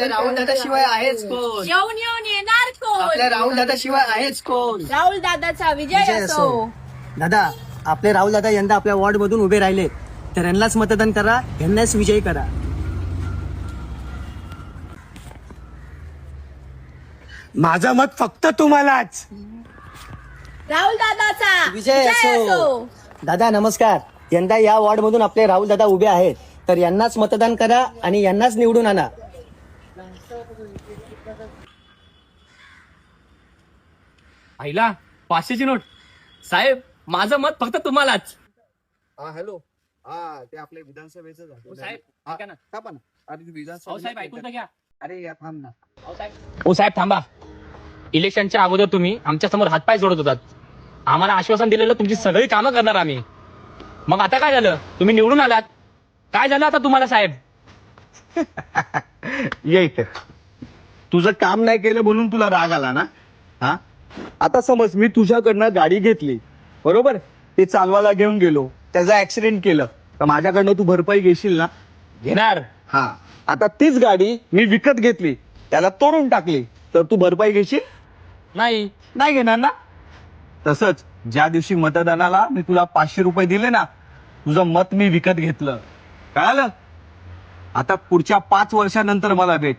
आपल्या राहुल दादा शिवाय आहेच कोण? येऊन येऊन येणार आपल्या कोण? राहुल दादा शिवाय आहेच कोण? राहुल दादाचा विजय असो. दादा, आपले राहुल दादा यंदा आपल्या वॉर्ड मधून उभे राहिले, तर यांनाच मतदान करा, यांनाच विजयी करा. माझं मत फक्त तुम्हालाच. राहुल दादाचा विजय असो. दादा नमस्कार. यंदा या वॉर्ड मधून आपले राहुल दादा उभे आहेत, तर यांनाच मतदान करा आणि यांनाच निवडून आणा. आईला 500ची नोट. साहेब माझं मत फक्त तुम्हालाच. हॅलो. हा ते आपल्या विधानसभेचं हो साहेब ऐका ना. अरे अहो विधानसभा साहेब ऐकून तर घ्या. अरे या थांब ना. ओ साहेब थांबा. इलेक्शनच्या अगोदर तुम्ही आमच्या समोर हातपाय जोडत होतात. आम्हाला आश्वासन दिलेलं तुमची सगळी कामं करणार आम्ही. मग आता काय झालं? तुम्ही निवडून आलात. काय झालं आता तुम्हाला साहेब? ये इथे. तुझं काम नाही केलं म्हणून तुला राग आला ना? हा, आता समज मी तुझ्याकडनं गाडी घेतली, बरोबर? ते चालवायला घेऊन गेलो, त्याचा ऍक्सिडेंट केलं, तर माझ्याकडनं तू भरपाई घेशील ना? घेणार. हा, आता तीच गाडी मी विकत घेतली, त्याला तोडून टाकली, तर तू भरपाई घेशील? नाही. नाही घेणार ना? तसंच ज्या दिवशी मतदानाला मी तुला 500 रुपये दिले ना, तुझं मत मी विकत घेतलं, कळालं? आता पुढच्या 5 वर्षानंतर मला भेट.